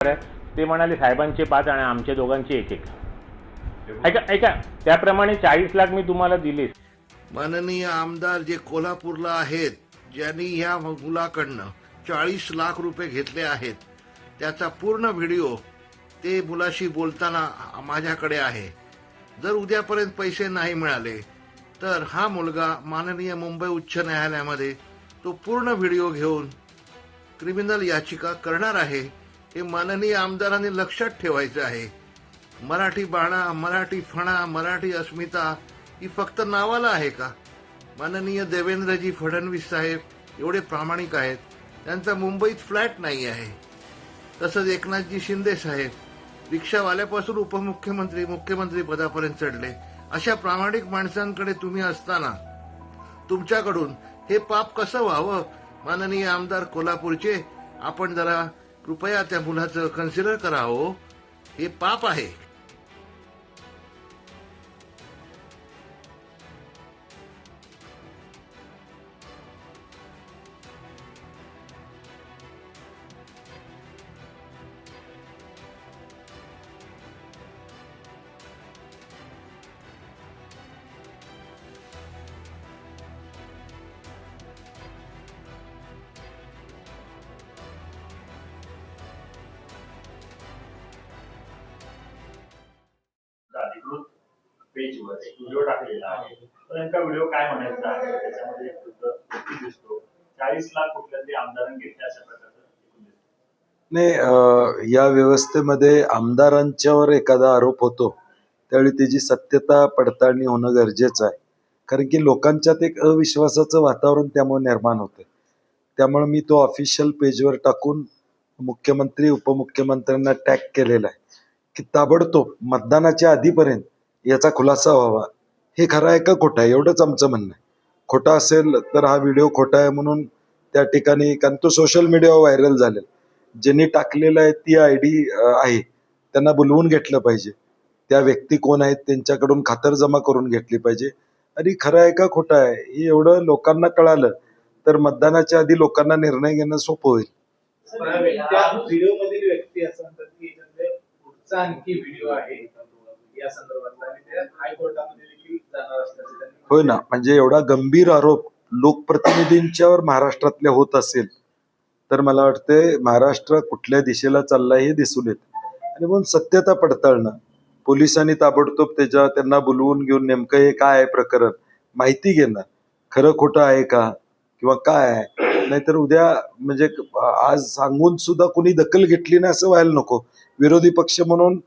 ते म्हणाले साहेबांचे 5 आणि आमच्या दोघांचे 1-1. ऐका त्याप्रमाणे 40 लाख मी तुम्हाला दिले. माननीय आमदार जे कोल्हापूरला आहेत, ज्यांनी ह्या मुलाकडनं 40 लाख रुपये घेतले आहेत, त्याचा पूर्ण व्हिडिओ ते मुलाशी बोलताना माझ्याकडे आहे. जर उद्यापर्यंत पैसे नाही मिळाले तर हा मुलगा माननीय मुंबई उच्च न्यायालयामध्ये तो पूर्ण व्हिडिओ घेऊन क्रिमिनल याचिका करणार आहे. हे माननीय आमदारांनी लक्षात ठेवायचं आहे. मराठी बाणा, मराठी फणा, मराठी अस्मिता ही फक्त नावाला आहे का? माननीय देवेंद्रजी फडणवीस साहेब एवढे प्रामाणिक आहेत, त्यांचा मुंबईत फ्लॅट नाही आहे. तसंच एकनाथजी शिंदे साहेब रिक्षावाल्यापासून उपमुख्यमंत्री, मुख्यमंत्री पदापर्यंत चढले. अशा प्रामाणिक माणसांकडे तुम्ही असताना तुमच्याकडून हे पाप कसं व्हावं? माननीय आमदार कोल्हापूरचे, आपण जरा कृपया त्या मुलाचं कन्सिडर करा हो. हे पाप आहे. अधिकृत पेजवर एक व्हिडिओ टाकलेला आहे. तर नेमका व्हिडिओ काय म्हणायचा आहे? त्याच्यामध्ये एक व्यक्ती दिसतो, 40 लाख कुठल्या तरी आमदारांनी घेतले अशा प्रकारचं नाही, या व्यवस्थेमध्ये आमदारांच्यावर एखादा आरोप होतो त्यावेळी त्याची सत्यता पडताळणी होणं गरजेचं आहे. कारण की लोकांच्यात एक अविश्वासाचं वातावरण त्यामुळे निर्माण होतं. त्यामुळे मी तो ऑफिशियल पेजवर टाकून मुख्यमंत्री, उपमुख्यमंत्र्यांना टॅग केलेला आहे की ताबडतोब मतदानाच्या आधीपर्यंत याचा खुलासा व्हावा. हे खरं आहे का खोटं आहे एवढंच आमचं म्हणणं आहे. खोटा असेल तर हा व्हिडिओ खोटा आहे म्हणून त्या ठिकाणी, कारण तो सोशल मीडियावर व्हायरल झालेला, ज्यांनी टाकलेला आहे ती ID आहे, त्यांना बोलवून घेतलं पाहिजे. त्या व्यक्ती कोण आहेत त्यांच्याकडून खातरजमा करून घेतली पाहिजे. आणि खरं आहे का खोटं आहे हे एवढं लोकांना कळालं तर मतदानाच्या आधी लोकांना निर्णय घेणं सोपं होईल. व्हिडिओ मधील व्यक्ती असं म्हणतात की याच्यामध्ये पुढचा आणखी व्हिडिओ आहे या संदर्भातला आणि ते हायकोर्टामध्ये देखील जाणार असल्याचं त्यांनी. होय ना, म्हणजे एवढा गंभीर आरोप लोकप्रतिनिधींच्यावर महाराष्ट्रातले होत असेल तर मला वाटतंय महाराष्ट्र कुठल्या दिशेला चाललाय हे दिसून येतं. आणि म्हणून सत्यता पडताळणं, पोलिसांनी ताबडतोब त्यांना बोलवून घेऊन नेमकं हे काय आहे प्रकरण माहिती घेणं, खरं खोटं आहे का किंवा काय आहे. नाहीतर उद्या म्हणजे आज सांगून सुद्धा कोणी दखल घेतली नाही असं व्हायला नको. विरोधी पक्ष म्हणून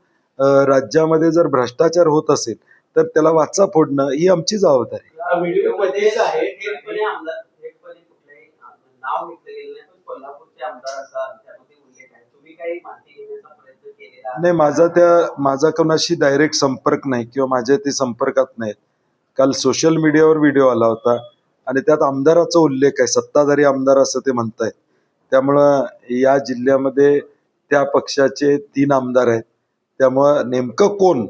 राज्यामध्ये जर भ्रष्टाचार होत असेल तर त्याला वाचा फोडणं ही आमची जबाबदारी. व्हिडिओ मध्येच आहे नाव घेतलं गेलं नाही, पण कोल्हापूरचे आमदार असा त्यामध्ये उल्लेख आहे. तुम्ही काही माहिती घेण्याचा प्रयत्न केलेला नाही, माझा कोणाशी डायरेक्ट संपर्क नाही किंवा माझ्या ते संपर्कात नाहीत. काल सोशल मीडियावर व्हिडिओ आला होता आणि त्यात आमदाराचा उल्लेख आहे, सत्ताधारी आमदार असं ते म्हणतायत. त्यामुळं या जिल्ह्यामध्ये त्या पक्षाचे 3 आमदार आहेत. त्यामुळं नेमकं कोण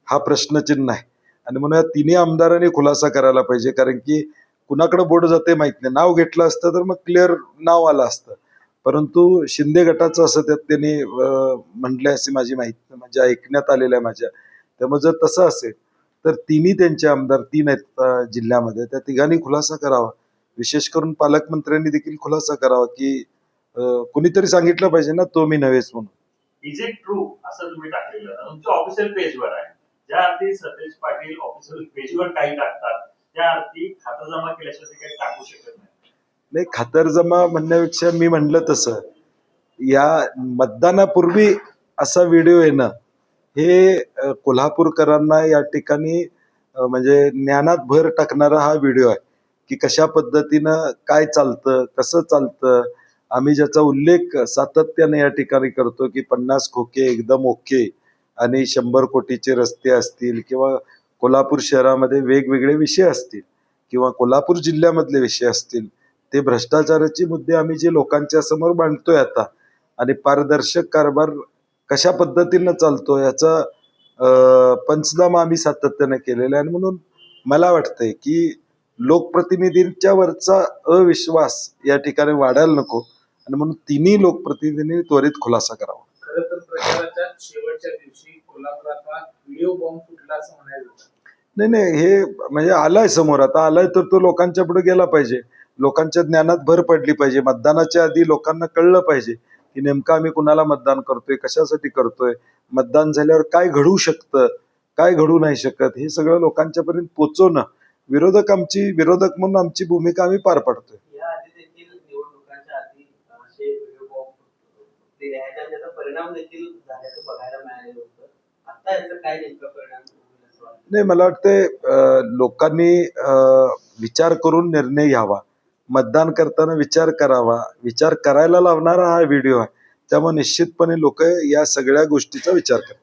हा प्रश्नचिन्ह आहे. आणि म्हणून या 3 आमदारांनी खुलासा करायला पाहिजे. कारण की कुणाकडे बोट जाते माहित नाही. नाव घेतलं असतं तर मग क्लिअर नाव आलं असतं. परंतु शिंदे गटाचं असं त्यात त्यांनी म्हटलंय अशी माझी माहिती म्हणजे ऐकण्यात आलेलं आहे माझ्या. त्यामुळे जर तसं असेल तर 3 त्यांचे आमदार 3 आहेत जिल्ह्यामध्ये, त्या 3घांनी खुलासा करावा. विशेष करून पालकमंत्र्यांनी देखील खुलासा करावा की कुणीतरी सांगितलं पाहिजे ना, तो मी नव्हेच म्हणून. इज इट ट्रू असं तुम्ही टाकलेलं तुमच्या ऑफिशियल पेजवर आहे. ज्या अर्थी सतेज पाटील ऑफिशियल पेजवर काही टाकतात त्या अर्थी खातरजमा केल्याशिवाय ते काही टाकू शकत नाही. नाही, खातरजमा म्हणण्यापेक्षा मी म्हणलं तसं या मतदानापूर्वी असा व्हिडिओ येणं हे कोल्हापूरकरांना या ठिकाणी म्हणजे ज्ञानात भर टाकणारा हा व्हिडिओ आहे की कशा पद्धतीनं काय चालतं, कसं चालतं. आम्ही ज्याचा उल्लेख सातत्याने या ठिकाणी करतो की 50 खोके एकदम ओके आणि 100 कोटीचे रस्ते असतील किंवा कोल्हापूर शहरामध्ये वेगवेगळे विषय असतील किंवा कोल्हापूर जिल्ह्यामधले विषय असतील, ते भ्रष्टाचाराचे मुद्दे आम्ही जे लोकांच्या समोर मांडतोय आता आणि पारदर्शक कारभार कशा पद्धतीनं चालतो याचा पंचनामा आम्ही सातत्याने केलेला आहे. आणि म्हणून मला वाटतंय की लोकप्रतिनिधींच्या वरचा अविश्वास या ठिकाणी वाढायला नको आणि म्हणून 3 लोकप्रतिनिधींनी त्वरित खुलासा करावा. खरं तर शेवटच्या दिवशी कोल्हापुरात हा व्हिडिओ बॉम्ब फुटला असं म्हणायचं होतं. नाही हे म्हणजे आलाय समोर, आता आलाय तर तो लोकांच्या पुढे गेला पाहिजे, लोकांच्या ज्ञानात भर पडली पाहिजे. मतदानाच्या आधी लोकांना कळलं पाहिजे की नेमकं आम्ही कुणाला मतदान करतोय, कशासाठी करतोय, मतदान झाल्यावर काय घडू शकतं, काय घडू नाही शकत, हे सगळं लोकांच्यापर्यंत पोहोचवणं विरोधक म्हणून आमची भूमिका आम्ही पार पाडतोय. या आधी देखील निवडणुकांच्या आधी असे व्हिडिओ बॉम्ब फुटले आहेत आणि त्याचा परिणाम देखील झाल्याचं बघायला मिळालेलं होतं. आता याचा काय नेमका परिणाम होईल असं वाटतं? नाही, मला वाटतंय लोकांनी विचार करून निर्णय घ्यावा, मतदान करताना विचार करावा, विचार करायला लावणारा हा व्हिडिओ आहे. त्यामुळे निश्चितपणे लोक या सगळ्या गोष्टीचा विचार करतात.